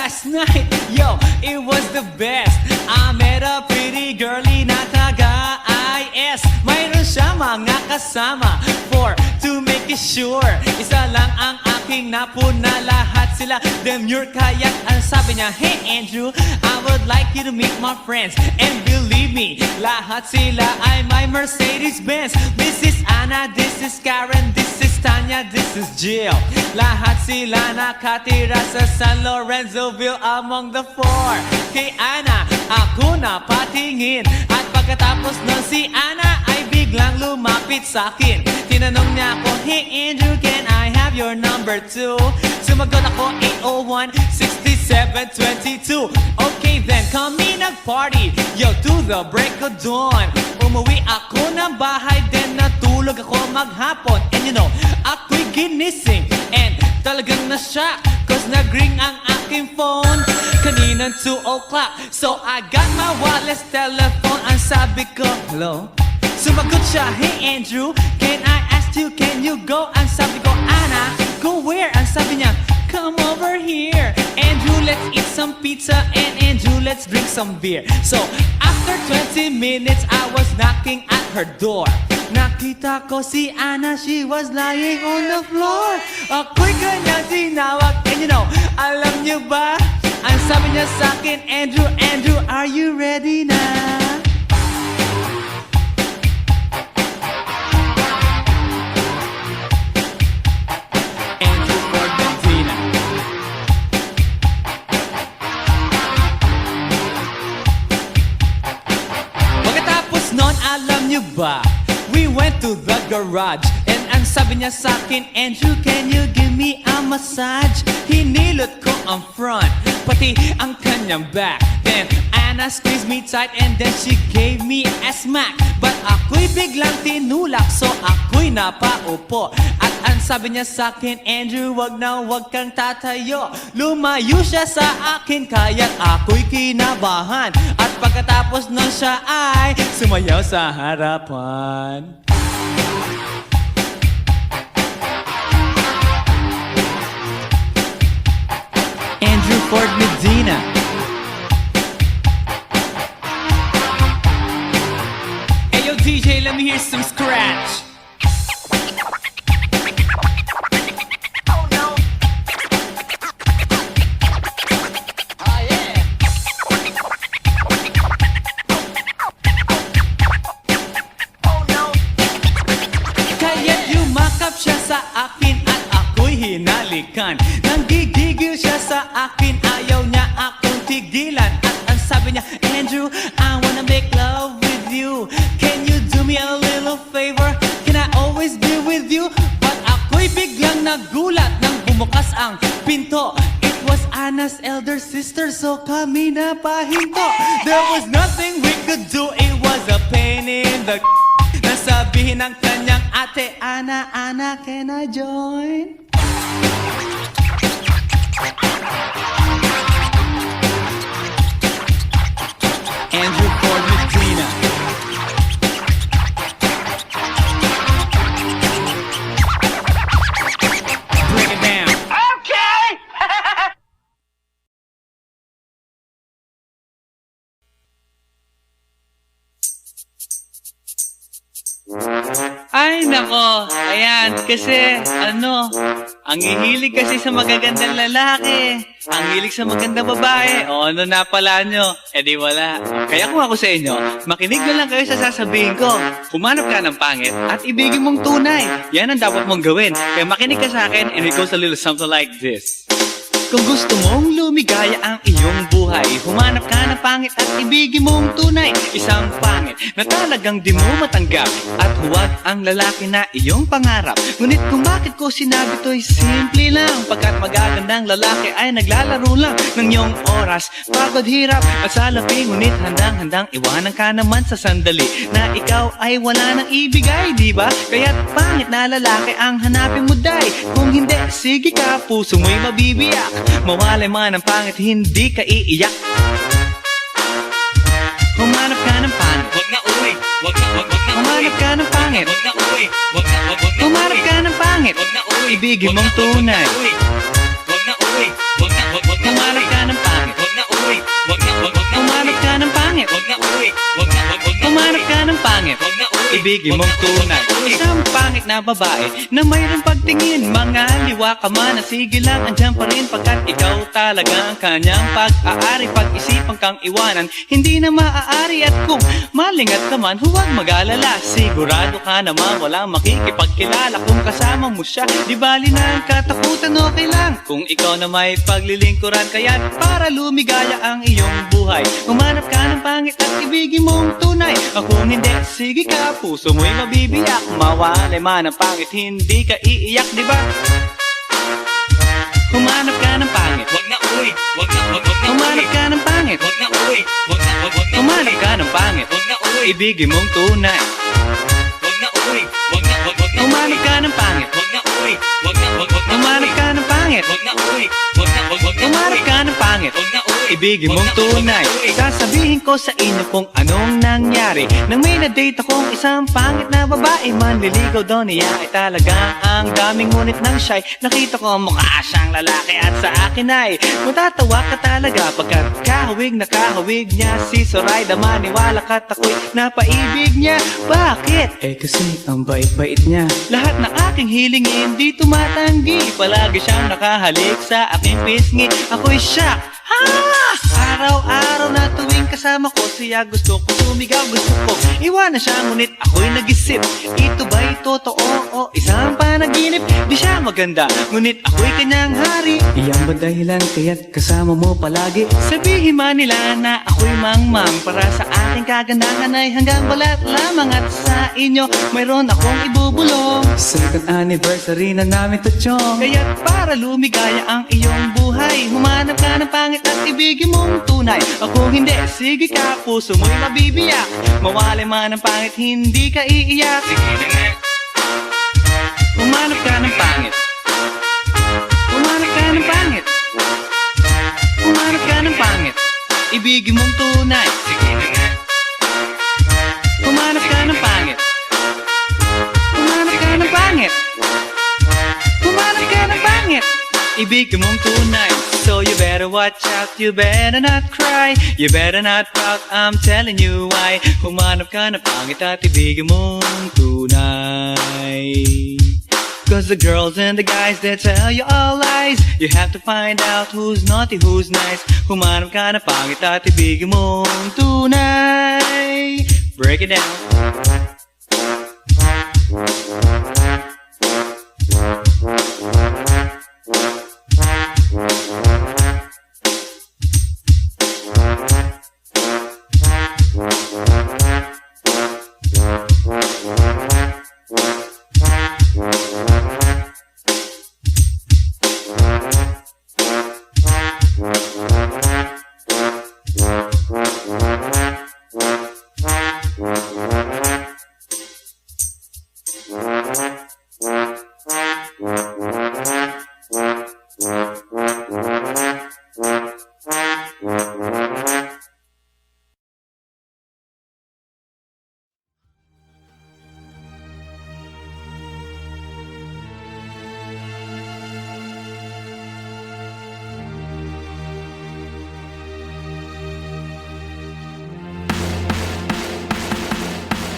last night, yo, it was the best. I met a pretty girlie na taga-IS. Mayroon siya mga kasama to make it sure. Isa lang ang aking napuna, lahat sila demure. Kaya ang sabi niya, hey Andrew, I would like you to meet my friends. And believe me, lahat sila ay my Mercedes-Benz. This is Anna, this is Karen, this is Tanya, this is Jill. Lahat sila nakatira sa San Lorenzoville among the four. Kay Anna, ako na patingin. At pagkatapos nun si Anna ay biglang lumapit sa akin. Tinanong niya ako, hey Andrew, can I have your number too? Sumagot ako, 801-6722. Okay then, kami nag-party, yo, to the break of dawn. Umuwi ako ng bahay, then natulog ako maghapon. And you know, ako'y ginising, and talagang na-shock, cause nag-ring ang aking phone kaninang 2 o'clock. So I got my wireless telephone. Ang sabi ko, hello? Sumagot siya, hey Andrew, can I ask you, can you go? Ang sabi ko, Anna, go where? Ang sabi niya, come over here. Andrew, let's eat some pizza, and Andrew, let's drink some beer. So after 20 minutes, I was knocking at her door. Nakita ko si Anna, she was lying on the floor. Ako'y kanyang tinawag, and you know, alam niyo ba? Ang sabi niya sa akin, Andrew, Andrew, are you ready na? Andrew Ford Medina. Pagkatapos nun, alam niyo ba? We went to the garage, and ang sabi niya sa akin, Andrew, can you give me a massage? Hinilot ko ang front, pati ang kanyang back. Then Anna squeezed me tight, and then she gave me a smack. But ako'y biglang tinulak, so ako'y napaupo. At ang sabi niya sa akin, Andrew, wag na wag kang tatayo. Lumayo siya sa akin, kaya't ako'y kinabahan. At pagkatapos nun siya ay sumayaw sa harapan. Andrew Ford Medina. Hey yo DJ, let me hear some scratch. Oh no. Oh yeah. Oh no. Kaya't yumakap siya sa akin at ako'y hinalikan. Nanggigigil siya sa akin, ayaw niya akong tigilan. At ang sabi niya, Andrew, I wanna make love with you. Can you do me a little favor? Can I always be with you? But ako'y biglang nagulat nang bumukas ang pinto. It was Anna's elder sister, so kami na pahinto. There was nothing we could do, it was a pain in the nasabihin ng kanyang ate, Anna, Anna, can I join? Andrew Ford Medina. Bring it down. Okay. Ay, nako. Ayan, kasi, ang hihilig kasi sa magagandang lalaki. Ang hilig sa magandang babae. O, ano na pala nyo? Eh di wala. Kaya kung ako sa inyo, makinig na lang kayo sa sasabihin ko. Humanap ka ng pangit at ibigin mong tunay. Yan ang dapat mong gawin. Kaya makinig ka sa akin and it goes a little something like this. Kung gusto mong lumigaya ang iyong buhay, humanap ka ng pangit at ibigin mong tunay. Isang pangit na talagang di mo matanggap, at huwag ang lalaki na iyong pangarap. Ngunit kung bakit ko sinabi to'y simple lang, pagkat magagandang lalaki ay naglalaro lang ng iyong oras, pagod, hirap at salapi. Ngunit handang-handang iwanan ka naman sa sandali na ikaw ay wala nang ibigay, di ba? Kaya't pangit na lalaki ang hanapin mo, day. Kung hindi, sige ka, puso mo'y mabibiyak. Mawalay man ang pangit, hindi ka iiyak. Humanap ka ng pangit, wag na uwi. Humanap ka ng pangit, wag na uwi. Humanap ka ng pangit, wag na uwi. Ibigin mong tunay, wag na uwi. Humanap ka ng Humanap ka ng pangit, ibigin mong tunay. Isang pangit na babae na mayroong pagtingin. Mga liwa ka man, sige lang, andyan pa rin pagkat ikaw talaga ang kanyang pag-aari. Pag-isipan kang iwanan, hindi na maaari. At kung malingat ka man, huwag mag-alala. Sigurado ka naman walang makikipagkilala kung kasama mo siya. Di bali na ang katakutan, okay lang kung ikaw na may paglilingkuran. Kaya para lumigaya ang iyong buhay, humanap ka ng pangit at ibigin mong tunay. Kung hindi, sige ka, puso mo'y mabibiyak. Mawalay man ang pangit, hindi ka iiyak, di ba? Humanap ka ng pangit, wag na uy, wag na humanap ka ng pangit, wag na uy, wag na humanap ka ng pangit, wag na uy, ibigin mong tunay. Wag na uy, wag na humanap ka ng pangit, wag na uy, wag na humanap ka ng pangit, wag na uy, wag na humanap ka ng pangit, wag na uy, ibigin mong tunay. Sasabihin ko sa inyo kung anong nangyari nang may na-date akong isang pangit na babae. Manliligaw daw niya ay talaga ang daming, ngunit nang shy nakita ko mukha siyang lalaki. At sa akin ay matatawa ka talaga pagkat kahawig na kahawig niya si Zoraida. Maniwala ka't ako'y napaibig niya. Bakit? Eh kasi ang bait-bait niya. Lahat ng aking hilingin di tumatanggi. Palagi siyang nakahalik sa aking pisngi. Ako'y shock. Araw-araw na tuwing kasama ko siya, gusto ko sumigaw, gusto ko iwanan siya, ngunit ako'y nag-isip, ito ba'y totoo o isang panaginip? Di siya maganda, ngunit ako'y kanyang hari. Iyan ba dahilan kaya't kasama mo palagi? Sabihin man nila na ako'y mangmang, para sa aking kagandahan ay hanggang balat lamang. At sa inyo mayroon akong ibubulong. Second anniversary na namin to, chong. Kaya't para lumigaya ang iyong buhay, humanap ka ng pangit at ibigin mong tunay. Kung hindi, sige ka, puso mo'y mabibiyak. Mawalay man ang pangit, hindi ka iiyak. Sige na nga. Humanap ka ng pangit. Humanap ka ng pangit. Humanap ka ng pangit, ibigin mong tunay. Sige na nga. Humanap ka ng pangit. Humanap ka ng pangit. Humanap ka ng pangit, ibigin mong tunay. So you better watch out, you better not cry, you better not pout, I'm telling you why. Humanap ka ng pangit at ibigin mong tunay. Cause the girls and the guys, they tell you all lies. You have to find out who's naughty, who's nice. Humanap ka ng pangit at ibigin mong tunay. Break it down.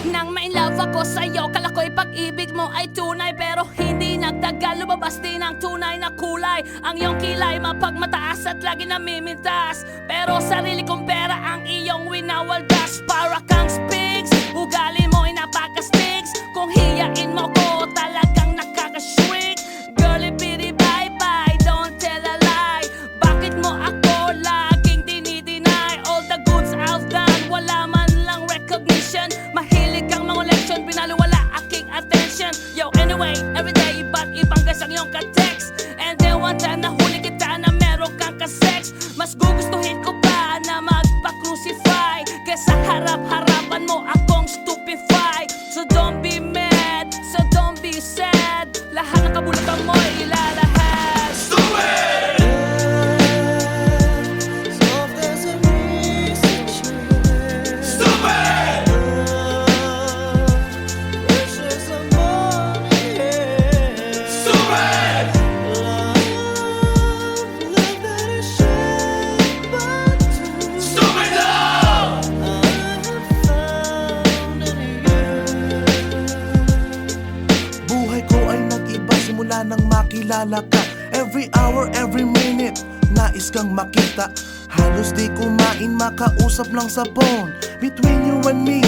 Nang ma-inlove ako sa'yo, kala ko'y pag-ibig mo ay tunay. Pero hindi nagtagal, lumabas din ang tunay na kulay. Ang iyong kilay mapagmataas at lagi namimintas, pero sarili kong pera ang iyong winawaldas. Para kang spigs, ugali mo'y napaka-stigs. Kung hiyain mo ko, talagang nakaka-shrink. Girlie bitty bye-bye, don't tell a lie. Bakit mo ako laging dinideny? All the goods I've done, wala man lang recognition. Mahilig kang mga leksyon, pinaliwala aking attention. Yo, anyway, everyday, ba't ibang gas ang iyong ka-text? And then one time nahuli kita na meron kang ka-sex. Mas gugustuhin ko pa na magpa-crucify kesa harap-harapan mo akong stupefy. So don't be mad, so don't be sad. Lahat ng kabulutan mo ilalahad. Stupid! Himala nang makilala ka. Every hour, every minute, nais kang makita. Halos di kumain, makausap lang sa phone. Between you and me,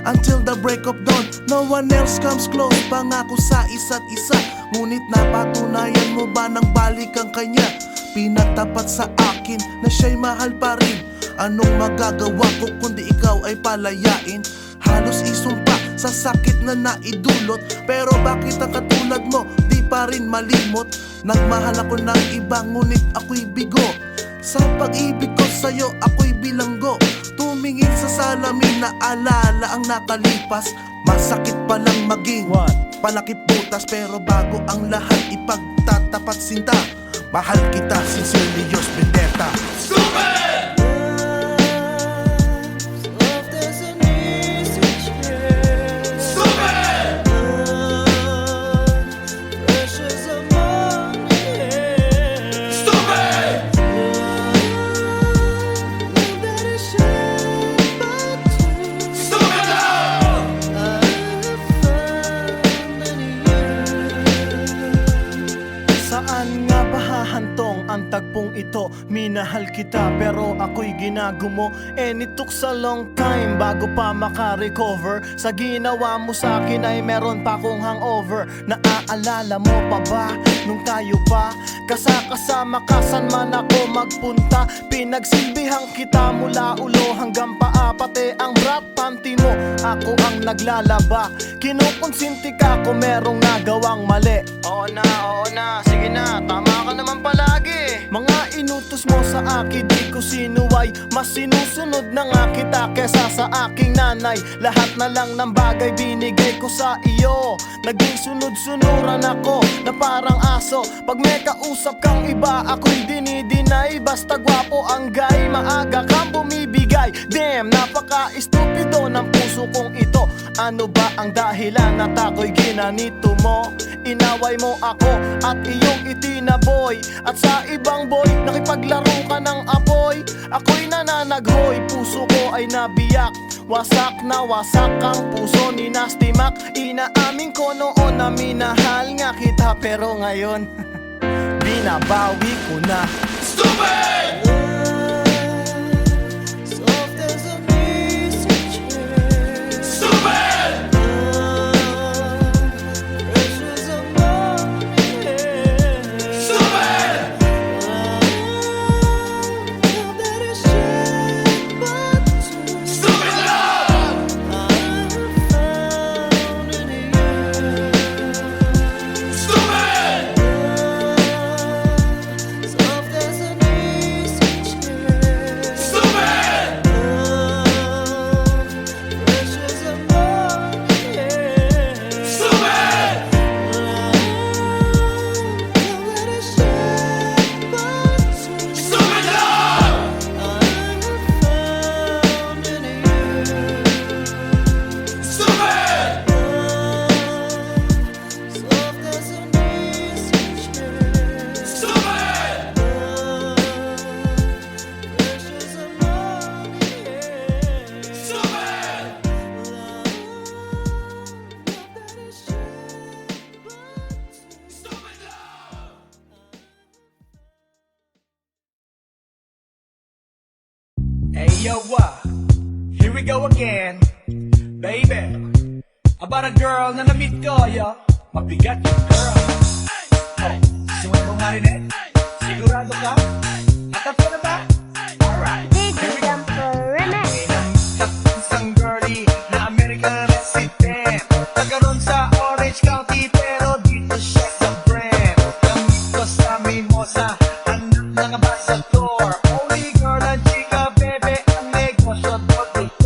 until the break of dawn. No one else comes close, pangako sa isa't isa. Ngunit napatunayan mo ba nang balik ang kanya? Pinatapat sa akin na siya'y mahal pa rin. Anong magagawa ko kundi ikaw ay palayain? Halos isumpa sa sakit na naidulot. Pero bakit ang katulad mo di pa rin malimot? Nagmahal ako ng iba ngunit ako'y bigo. Sa pag-ibig ko sa'yo ako'y bilanggo. Tumingin sa salamin na alala ang nakalipas. Masakit palang maging palakip butas. Pero bago ang lahat ipagtatapat sinta. Mahal kita, sincerely yours, Vendetta. Saan nga ba hahantong ang tagpong ito? Minahal kita pero ako'y ginagumo. And it took a long time bago pa maka-recover. Sa ginawa mo sa'kin ay meron pa akong hangover. Naaalala mo pa ba nung tayo pa kasama ka saan man ako magpunta? Pinagsilbihan kita mula ulo hanggang paa. Pati ang brat panty mo ako ang naglalaba. Kinukonsinti ka kung merong nagawang mali. Oo na, sige na, tama ka naman palagi. Mga inutos mo sa akin, di ko sinuway. Mas sinusunod na nga kita kesa sa aking nanay. Lahat na lang ng bagay binigay ko sa iyo. Naging sunod-sunuran ako na parang aso. Pag may kausap kang iba, ako'y dinidinay. Basta gwapo ang guy, maaga kang bumibigay. Damn, napaka-estupido ng puso kong ito. Ano ba ang dahilan at ako'y ginanito mo? Inaway mo ako at iyong itinaboy. At sa ibang boy, nakipaglaro ka ng apoy. Ako'y nananaghoy, puso ko ay nabiyak. Wasak na wasak ang puso ni Nasty Mac. Inaamin ko noon na minahal nga kita. Pero ngayon, binabawi ko na. Stupid! Hey yo, here we go again, baby. About a girl na na-meet ko, yo. Mabigat yung girl. Oh, suway mo nga rin eh. Sigurado ka? At ako na ba? Alright, here we go. Isang girlie na American resident. Nagkaroon sa Orange County pero dito siya sa brand. Gamit ko sa Mimosa, anak ng ambassador. Only girl ang chika, bebe, ang negosyo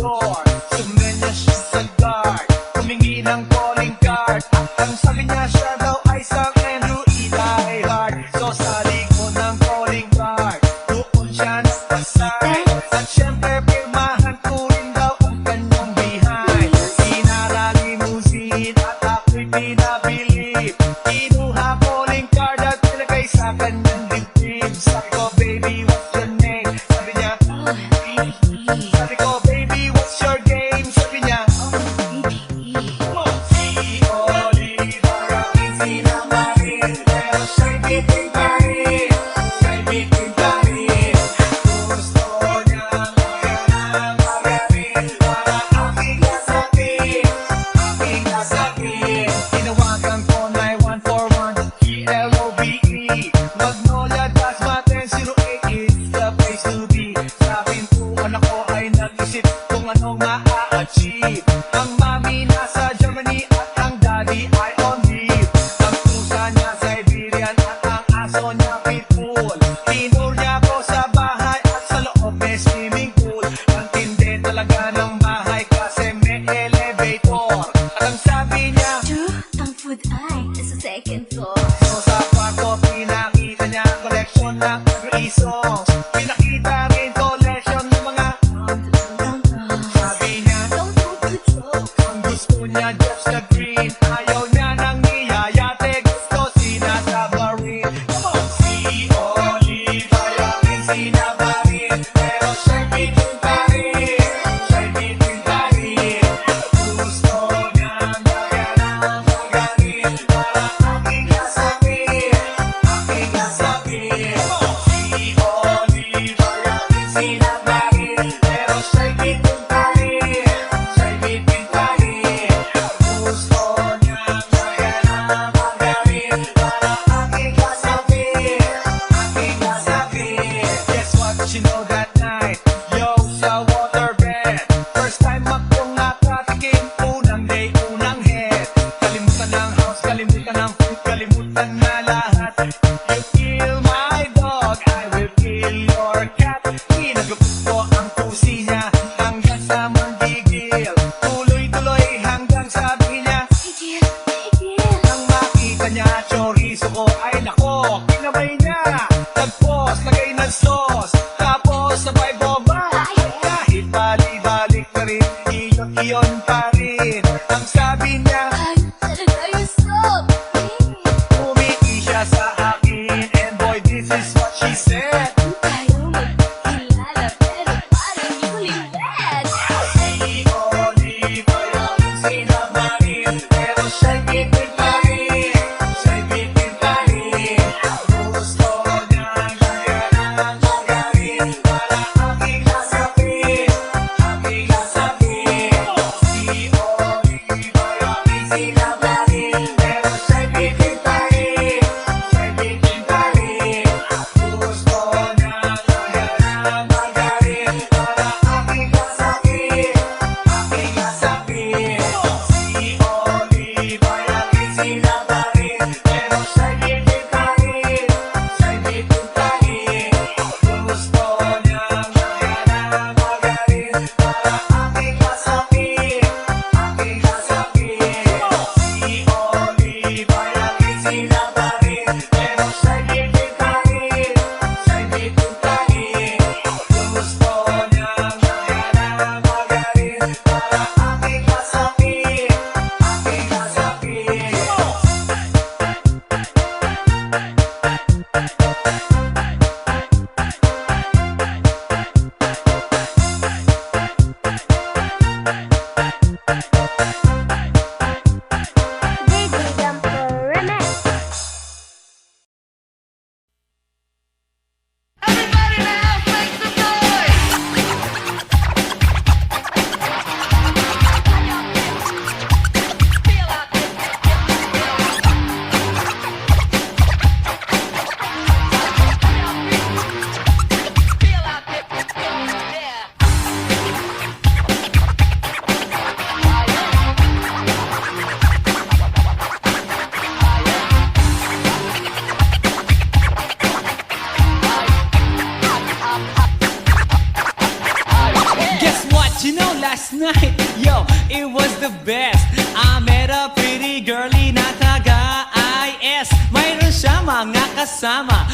door. Sumenya siya sa guard, humingi ng calling card. Ang sabi niya siya daw ay isang Andrew Eli Hart. So sa likod ng calling card, doon siya nagpasay. At syempre pirmahan ko rin daw ang kanyang behind. Sinara limousine at ako'y pinabilib. Kinuha calling card at nilagay sa kanyang dibdib. Sabi ko, baby, what's your name? Sabi niya, sabi ko, baby, what's your game? Sabi niya, si Oliver, ang sinamarin. Guess what you know that night? Yo, sa waterbed. First time ako nakatikim. Unang day, unang head. Kalimutan ng house, kalimutan ng food, kalimutan na lahat. You kill my dog, I will kill your cat. Pinagupit ko ang pusi niya hanggang sa manggigil. Tuloy-tuloy hanggang sabi niya. Nang makita niya, chorizo ko ay nako, kinabay niya. Tapos lagay ng sauce, tapos sabay bomba. Kahit bali-balik na rin, iyon pa rin. Ang sabi niya, umiki siya sa akin. And boy, this is what she said. Si Oliva yung sinamarin, pero siya'y bitin pa rin. Siya'y bitin pa rin. Gusto niyang lagyan ng magarin para aking nasapin, aking nasapin. Si Oliva yung sinamarin, pero siya'y bitin pa rin. Siya'y bitin pa rin. Gusto niyang lagyan ng magarin para aking nasapin, aking nasapin. Si Oliva yung sinamarin, pero siya'y bitin pa rin. Siya'y bitin pa rin. Gusto niyang lagyan ng magarin para aking nasapin, aking nasapin. Si Oliva yung sinamarin, pero siya'y bitin pa rin. Siya'y bitin pa rin. Gusto niyang lagyan ng magarin para aking nasapin, aking nasapin. Guess what? You know, last night, yo, it was the best. I met a pretty girlie na taga-IS. Mayroon siya mga kasama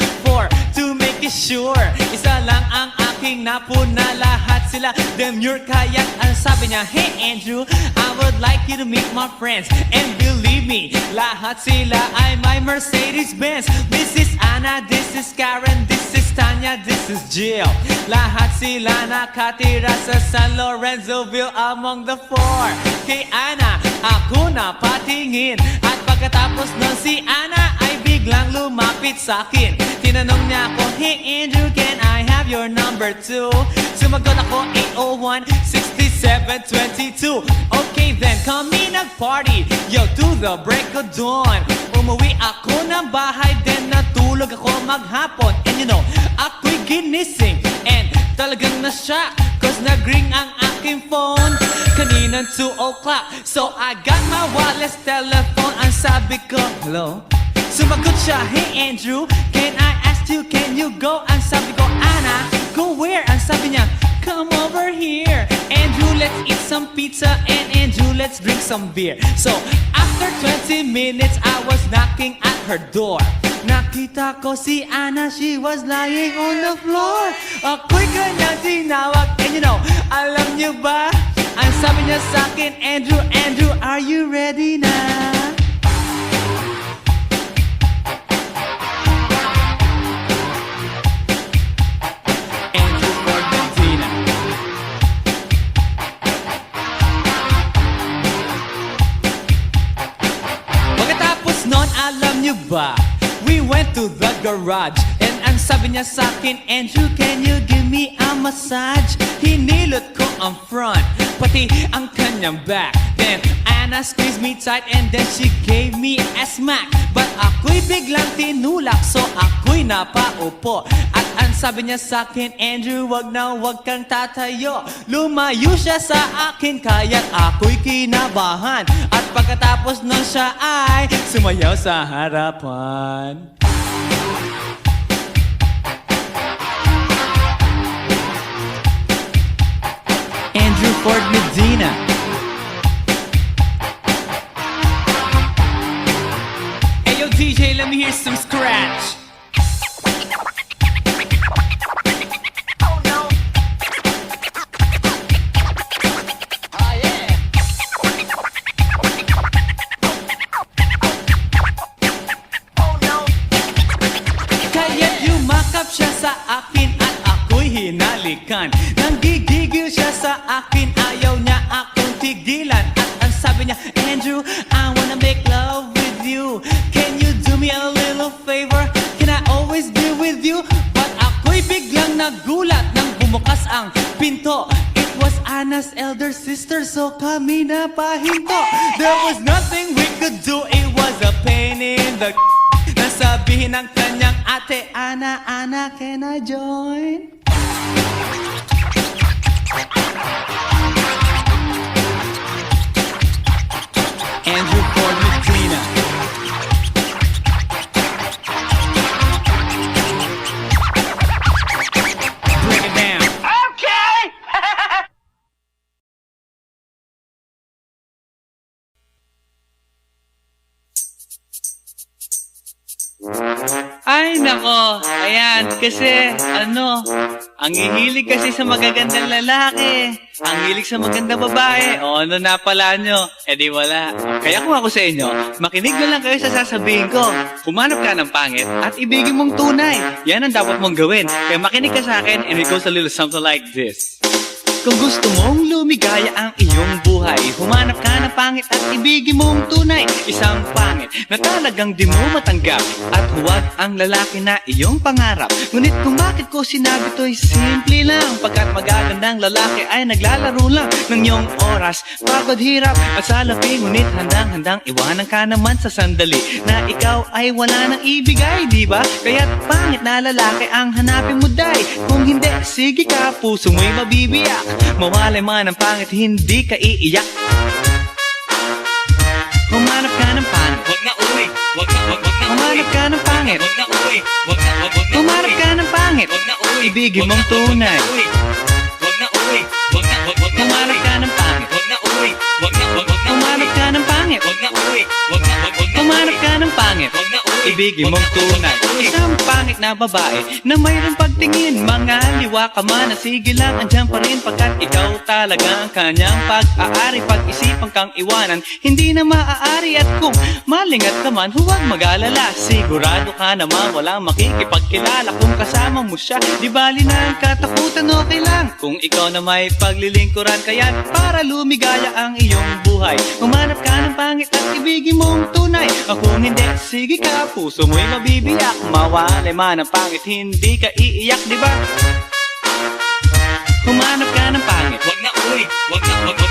to make it sure. Isa lang ang aking napuna, lahat sila demure. Kaya't ang sabi niya, hey Andrew, I would like you to meet my friends. And believe me, lahat sila ay my Mercedes-Benz. This is Anna, this is Karen, this is Tanya, this is Jill. Lahat sila nakatira sa San Lorenzoville among the four. Kay Anna, ako na patingin. At pagkatapos nun si Anna ay biglang lumapit sa akin. Tinanong niya ako, hey Andrew, can I have your number too? Sumagot ako, 801-6722. Okay then, kami nag-party, yo, to the break of dawn. Umuwi ako ng bahay, then natulog ako maghapon. And you know, ako'y ginising, and talagang na-shock, cause nag-ring ang aking phone kaninang 2 o'clock. So I got my wireless telephone. Ang sabi ko, hello? Sumagot siya, hey Andrew, can I ask you, can you go? Ang sabi ko, Anna, go where? Ang sabi niya, come over here. Andrew, let's eat some pizza, and Andrew, let's drink some beer. So after 20 minutes, I was knocking at her door. Nakita ko si Anna, she was lying on the floor. Ako'y kanyang tinawag, and you know, alam niyo ba? Ang sabi niya sa akin, Andrew, Andrew, are you ready na? Andrew Formentina. Pagkatapos pagkatapos nun, alam nyo ba? We went to the garage and ang sabi niya sa'kin, Andrew, can you give me a massage? Hinilot ko ang front, pati ang kanyang back. Then Anna squeezed me tight and then she gave me a smack. But ako'y biglang tinulak, so ako'y napaupo. At ang sabi niya sa'kin, Andrew, wag kang tatayo. Lumayo siya sa akin, kaya't ako'y kinabahan. At pagkatapos nun siya ay sumayaw sa harapan. Andrew Ford Medina. Hey yo DJ, let me hear some scratch. Oh no. Ah yeah. Oh no. Kaya't yumakap siya sa akin at ako'y hinalikan. Nanggigigil siya sa akin, ayaw niya akong tigilan. At ang sabi niya, Andrew, I wanna make love with you. Can you do me a little favor? Can I always be with you? But ako'y biglang nagulat nang bumukas ang pinto. It was Anna's elder sister, so kami na pahinto. There was nothing we could do, it was a pain in the nasabihin ng kanyang ate, Anna, can I join? Andrew Ford Medina. Break it down. Okay. Ay, nako. Ayan, kasi, ang hihilig kasi sa magagandang lalaki. Ang hilig sa magandang babae. O, ano na pala nyo? Eh di wala. Kaya kung ako sa inyo, makinig na lang kayo sa sasabihin ko. Humanap ka ng pangit at ibigin mong tunay. Yan ang dapat mong gawin. Kaya makinig ka sa akin and it goes a little something like this. Kung gusto mong lumigaya ang iyong buhay, humanap ka ng pangit at ibigin mong tunay. Isang pangit na talagang di mo matanggap, at huwag ang lalaki na iyong pangarap. Ngunit kung bakit ko sinabi to'y simple lang, pagkat magagandang lalaki ay naglalaro lang ng iyong oras, pagod, hirap at salapi. Ngunit handang-handang iwanan ka naman sa sandali na ikaw ay wala nang ibigay, di ba? Kaya't pangit na lalaki ang hanapin mo, day. Kung hindi, sige ka, puso mo'y mabibiyak. Mawalay man ang pangit, hindi ka iiyak. Humanap ka ng pangit, wag na uwi. Humanap ka ng pangit, wag na uwi. Humanap ka ng pangit, wag na uwi. Ibigin mong tunay. Wag na uwi. Humanap ka ng pangit, wag na uwi. Humanap ka ng pangit, wag na uwi. Humanap ka ng pangit, wag na uwi. Ibigin mong tunay. Isang pangit na babae na mayroong pagtingin, mga liwa ka man, sige lang, andyan pa rin, pagkat ikaw talaga ang kanyang pag-aari. Pag-isipan kang iwanan, hindi na maaari. At kung malingat ka man, huwag mag-alala, sigurado ka naman walang makikipagkilala. Kung kasama mo siya, di bali na ang katakutan, okay lang kung ikaw na may paglilingkuran. Kaya't para lumigaya ang iyong buhay, humanap ka ng pangit at ibigin mong tunay. Kung hindi, sige ka, puso mo'y mabibiyak. Mawalay man ang pangit, hindi ka iiyak, di ba? Humanap ka ng pangit, wag na uwi.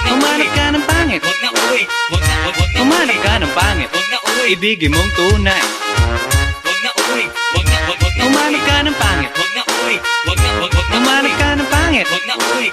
Humanap ka ng pangit, wag na uwi. Humanap ka ng pangit, wag na uwi. Ibigin mong tunay. Wag na uwi. Humanap ka ng pangit, wag na uwi. Humanap ka ng pangit, wag na uwi.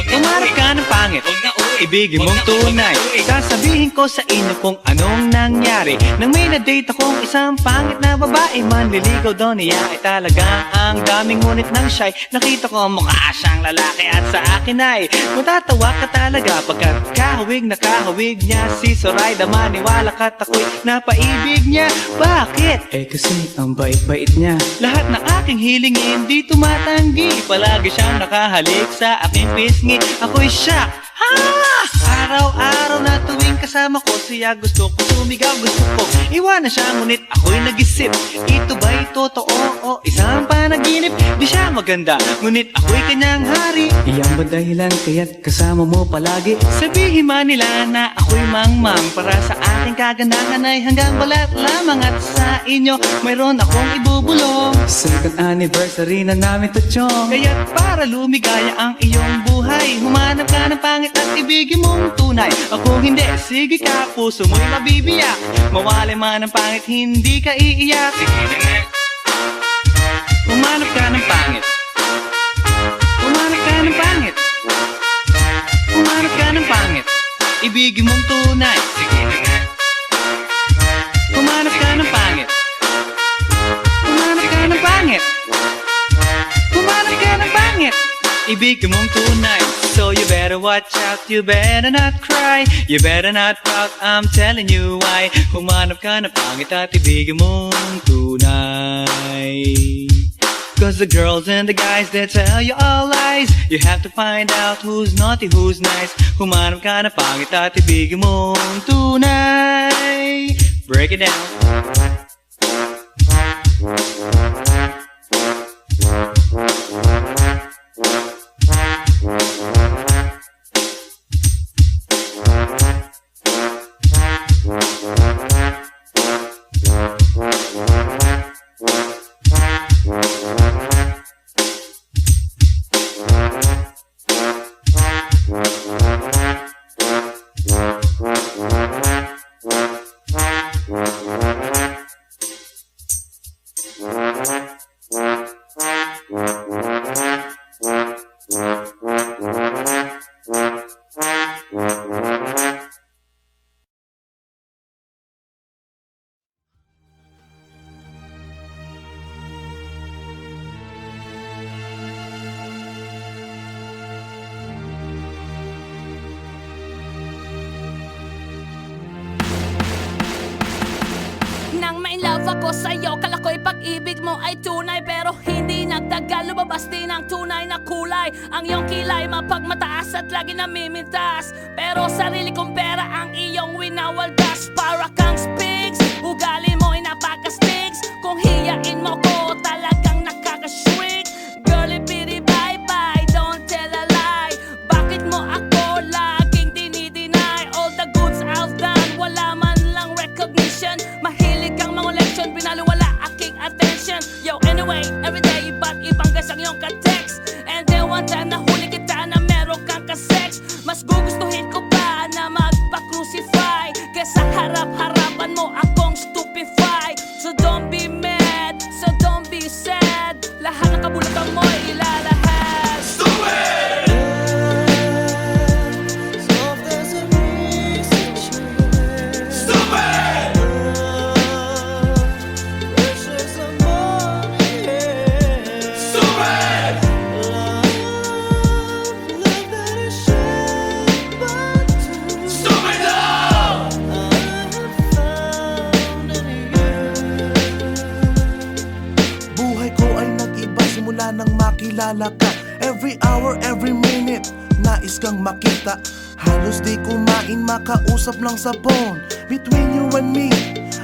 Humanap ka ng pangit, wag na uwi. Ibigin mong tunay. Sasabihin ko sa inyo kung anong nangyari nang may na-date akong isang pangit na babae. Manliligaw daw niya ay talagang ang daming, ngunit nang siya'y nakita ko mukha siyang lalaki. At sa akin ay matatawa ka talaga, pagkat kahawig na kahawig niya si Zoraida. Maniwala ka't ako'y napaibig niya. Bakit? Eh kasi ang bait-bait niya. Lahat ng aking hilingin di tumatanggi. Palagi siyang nakahalik sa aking pisngi. Ako'y shock. Araw-araw na tuwing kasama ko siya, gusto ko sumigaw, gusto ko iwanan siya. Ngunit ako'y nag-isip, ito ba'y totoo o isang panaginip? panaginip, di siya maganda, ngunit ako'y kanyang hari. Iyan ba dahilan kaya't kasama mo palagi? Sabihin man nila na ako'y mangmang, para sa aking kagandahan ay hanggang balat lamang. At sa inyo mayroon akong ibubulong. Second anniversary na namin to, chong. Kaya't para lumigaya ang iyong buhay, humanap ka ng pangit at ibigin mong tunay. Ako hindi, sige ka, puso mo'y mabibiyak. Mawalay man ang pangit, hindi ka iiyak. Sige na nga. Humanap ka ng pangit. Humanap ka ng pangit. Humanap ka ng pangit, ibigin mong tunay. Sige na nga. Humanap ka ng pangit. Humanap ka ng pangit. Humanap ka ng pangit, ibigin mong tunay. So you better watch out, you better not cry, you better not pout, I'm telling you why. Humanap ka ng pangit at ibigin mong tunay. Cause the girls and the guys, they tell you all lies. You have to find out who's naughty, who's nice. Humanap ka ng pangit at ibigin mong tunay. Break it down. Nang ma-inlove ako sa'yo, kala ko'y pag-ibig mo ay tunay. Pero hindi nagtagal, lumabas din ang tunay na kulay. Ang iyong kilay mapagmataas at lagi namimintas, pero sarili kong pera ang iyong winawaldas. Para kang spigs, ugali mo ay napaka-sticks. Kung hiyain mo ko, talagang nakaka-shrink. Girlie bitty bye-bye, don't tell a lie. Bakit mo ako laging dinideny? All the goods I've done, wala man lang recognition. Mahilig kang mga leksyon, pinaliwala aking attention. Yo, anyway, everyday iba't ibang gas ang iyong ka-text. And then one time nahuli kita na meron kang ka-sex. Mas gugustuhin ko pa na magpa-crucify kesa harap-harapan mo akong stupefy. So don't be mad, so don't be sad. Lahat ng kabulatan mo ilalahad. Stupid! Buhay ko ay nag-iba simula nang makilala ka. Every hour, every minute, nais kang makita. Halos di kumain, makausap lang sa phone. Between you and me,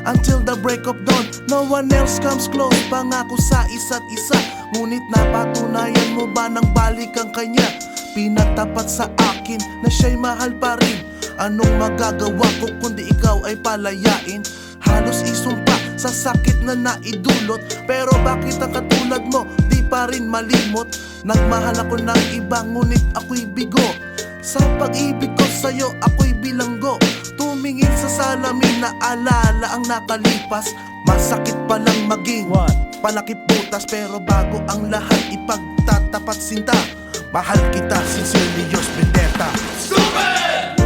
until the break of dawn. No one else comes close, pangako sa isa't isa. Ngunit napatunayan mo ba nang balik ang kanya? Pinagtapat sa akin na siya'y mahal pa rin. Anong magagawa ko kundi ikaw ay palayain? Halos isumpa sa sakit na naidulot, pero bakit ang katulad mo di pa rin malimot? Nagmahal ako ng iba ngunit ako'y bigo. Sa pag-ibig ko sa'yo ako'y bilanggo. Tumingin sa salamin na alala ang nakalipas. Masakit palang maging palakip butas, pero bago ang lahat ipagtatapat sinta. Mahal kita, sincerely yours, Vendetta. Stupid!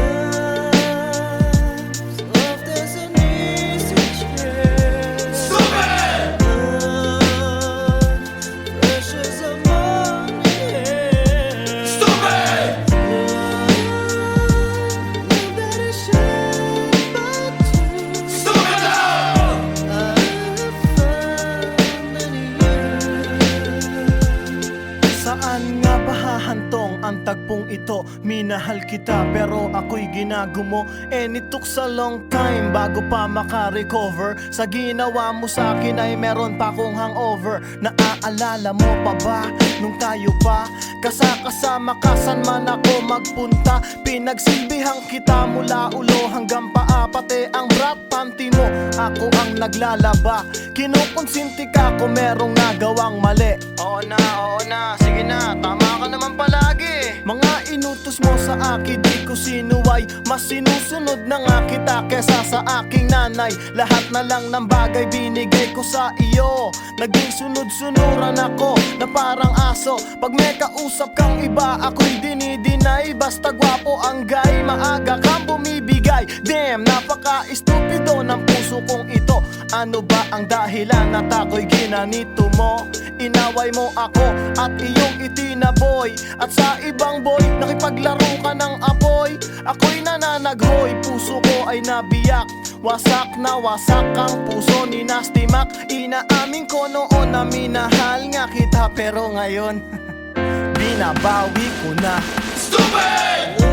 Saan nga ba hahantong ang tagpong ito, minahal kita pero ako'y ginagumo. And it took a long time bago pa makarecover. Sa ginawa mo sa akin ay meron pa akong hangover. Naaalala mo pa ba nung tayo pa kasama ka saan man ako magpunta? Pinagsilbihang kita mula ulo hanggang paa, pati ang brat panty mo ako ang naglalaba. Kinukonsinti ka kung merong nagawang mali. Oo na, sige na, tama ka naman palagi. Mga inutos mo sa akin di ko sinuway, mas sinusunod na nga kita kesa sa aking nanay. Lahat na lang ng bagay binigay ko sa iyo, naging sunod-sunuran ako na parang aso. Pag may kausap kang iba ako'y dinidinay, basta gwapo ang guy, maaga kang bumibigay. Damn, napaka-estupido ng puso kong ito. Ano ba ang dahilan at ako'y ginanito mo? Inaway mo ako at iyong itinaboy, at sa ibang boy nakipaglaro ka ng apoy. Ako'y nananaghoy, puso ko ay nabiyak. Wasak na wasak ang puso ni Nasty Mac. Inaamin ko noon na minahal nga kita, pero ngayon binabawi ko na. Stupid!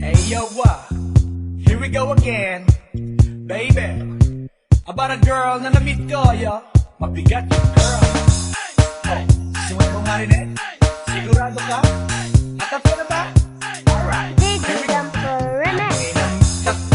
Hey yo, here we go again, baby. About a girl na na-meet ko, yo. Mabigat yung girl. Oh, suwan mo nga rin eh. Sigurado ka? Atap ka na ba? Alright. DJ Jumper Remix.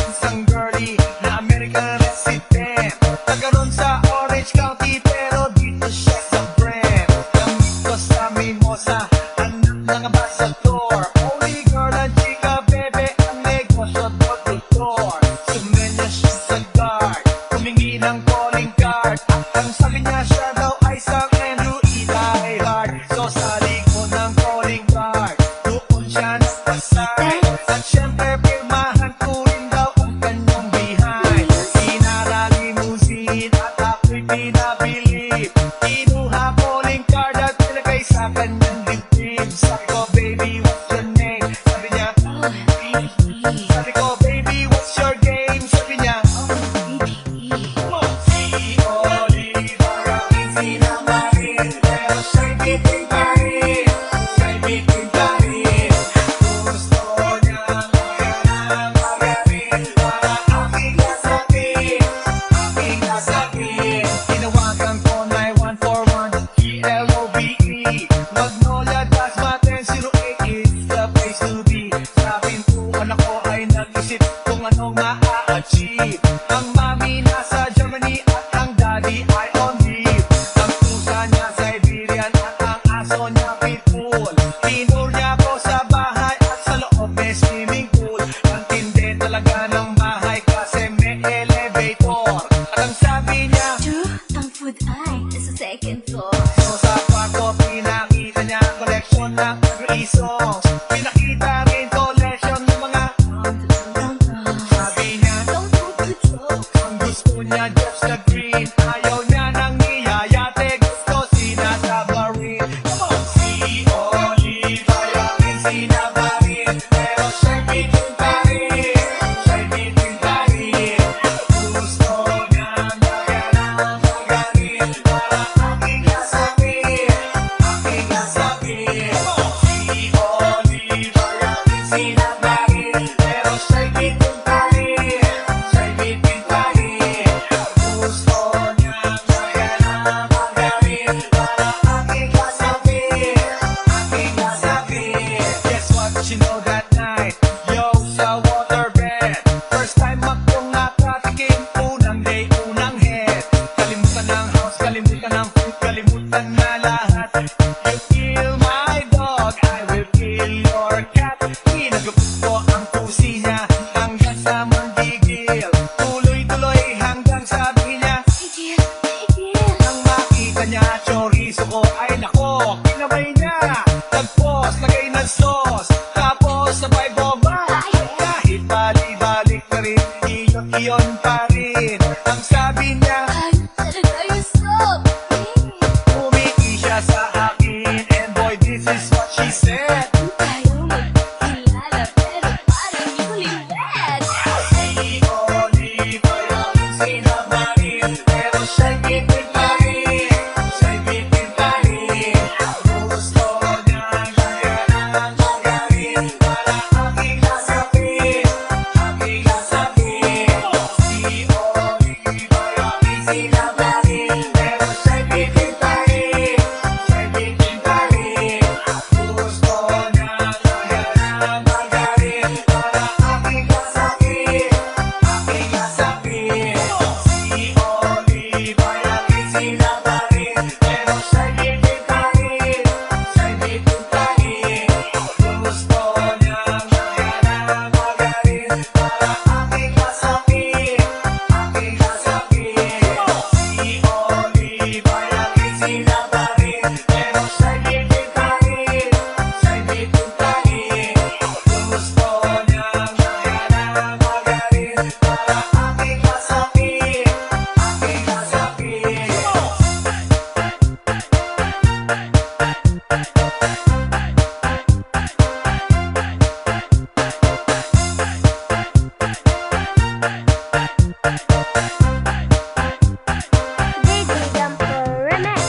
Isang girlie na American resident, nagkaroon sa Orange County pero dito siya sa Brent. Gamit ko sa Mimosa, anak ng ambassador. Only girl ang chika, bebe, ang negosyo door-to-door. Sumenya siya sa guard, humingi ng calling card. Ang sabi niya siya daw ay San Andrew Eli Hard. So sa likod ng calling card, doon siya nagpasay. At syempre pirmahan ko rin daw ang kanyang behind. Sinara limousine at ako'y pinabili. Kinuha calling card at nilagay sa kanyang dibdib. Sabi ko, baby, what's your name? Sabi niya, sabi ko, baby, what's your game? Sabi niya, si Oliver ang sinamarin, pero siya'y bitin pa rin. Siya'y bitin pa rin. Gusto niyang magaling para aking nasakit, aking nasakit. Tinawagan ko 9141 ELOVE. Magnolia Dasmaten 08 is the place to be. Sa pintuan ako ay nag-isip kung anong ma-achieve. Ang mami nasa Germany at ang daddy ay on leave. Ang pusa niya Siberian at ang aso niya Pitbull. Tinur niya ako sa bahay at sa loob may swimming pool. Ang tindi talaga ng bahay kasi may elevator. At ang sabi niya, Ang food ay nasa second floor. so sa kwarto pinakita niya collection ng agree songs. Pinakita rin collection ng mga sabi niya, Don't go to joke. ang gusto niya just the green. Ayaw niya nang niyayate, gusto sinasabarin. Come on! Si Oliver ang sinabarin, pero siya'y bitin pa rin. Siya'y bitin pa rin. Gusto niya magaling para aking nasakit, aking nasakit. Si rin. Ang sabi niya, Ay, talaga you're so mean. umiti siya sa akin. And boy, this is what she said. Tayo magkilala pero parang newly wed. Si Olive ay ang sinamarin, pero siya'y bitin pa rin. Siya'y bitin pa rin. Gusto niyang lagyan ng magaling para aking nasapin, aking nasapin. Si Olive ay aking sinamarin, pero siya'y bitin pa rin. Siya'y bitin pa rin. Gusto niyang lagyan ng magaling para aking nasapin, aking nasapin. Si Olive ay aking sinamarin, pero siya'y bitin pa rin. Siya'y bitin pa rin. Gusto niyang lagyan ng magaling para aking nasapin, aking nasapin. Si Olive ay aking sinamarin, pero siya'y bitin pa rin. Siya'y bitin pa rin. Gusto niyang lagyan ng magaling para aking nasapin, aking nasapin. DJ Jumper Remix.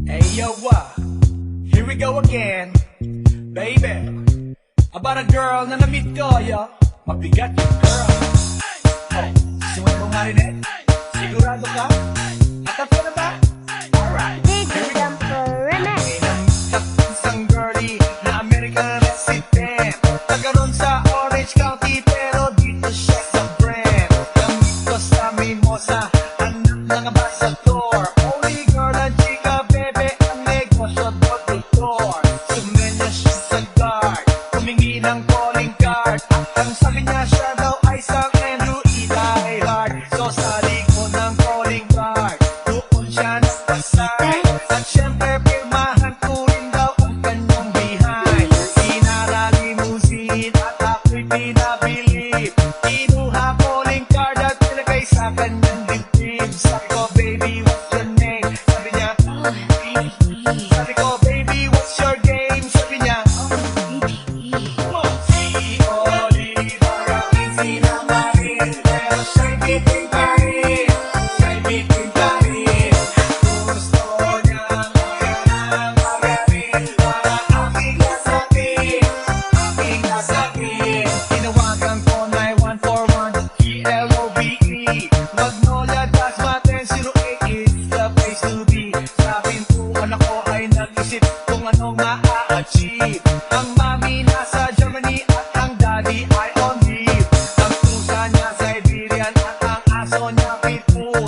Hey yo, here we go again, baby. About a girl na na-meet ko, yo. Mabigat yung girl. Oh, suway mo nga rin eh. Sigurado ka? Atap ka na ba? Alright. DJ Jumper Remix. Isang girlie na American resident, nagkaroon sa Orange County pero dito siya sa Brent. Gamit ko sa Mimosa, anak ng ambassador. Only girl ang chika, bebe, ang negosyo doktor. Sumenya siya sa guard, humingi ng calling card. Ang sabi niya siya daw ay San Andrew Eli Hard. So sa likod ng calling card, doon siya nagpasay. At syempre pirmahan ko rin daw ang kanyang behind. Inara limousine at ako'y pinabilib. Kinuha calling card at nilagay sa kanyang dibdib. Sabi ko, baby, what's your name? Sabi niya, sabi ko, baby, what's your game? Sabi niya, si Olive ay aking sinamarin, pero siya'y bitin pa rin. Siya'y bitin pa rin. Gusto niyang lagyan ng magaling para aking nasapin, aking nasapin. Tinawagan ko 9141 ELOVE. Magnolia Dasma 1008 is the place to be. Sa pintuan ako ay nag-isip kung anong ma-achieve. Ang mami nasa Germany at ang daddy ay on leave. Ang pusa niya Siberian at ang aso niya Pitbull.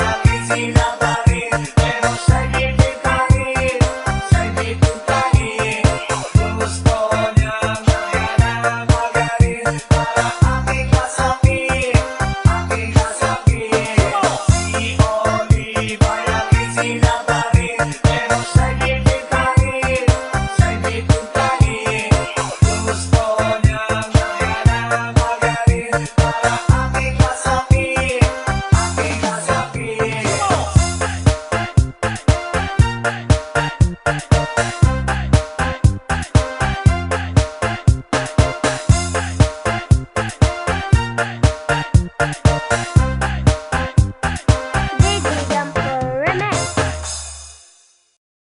Malaki sila pa rin, pero siya'y bibitahin, siya'y bibitahin. Gusto niyang maghanap magaling para aking kasapin, aking kasapin. Si Oliva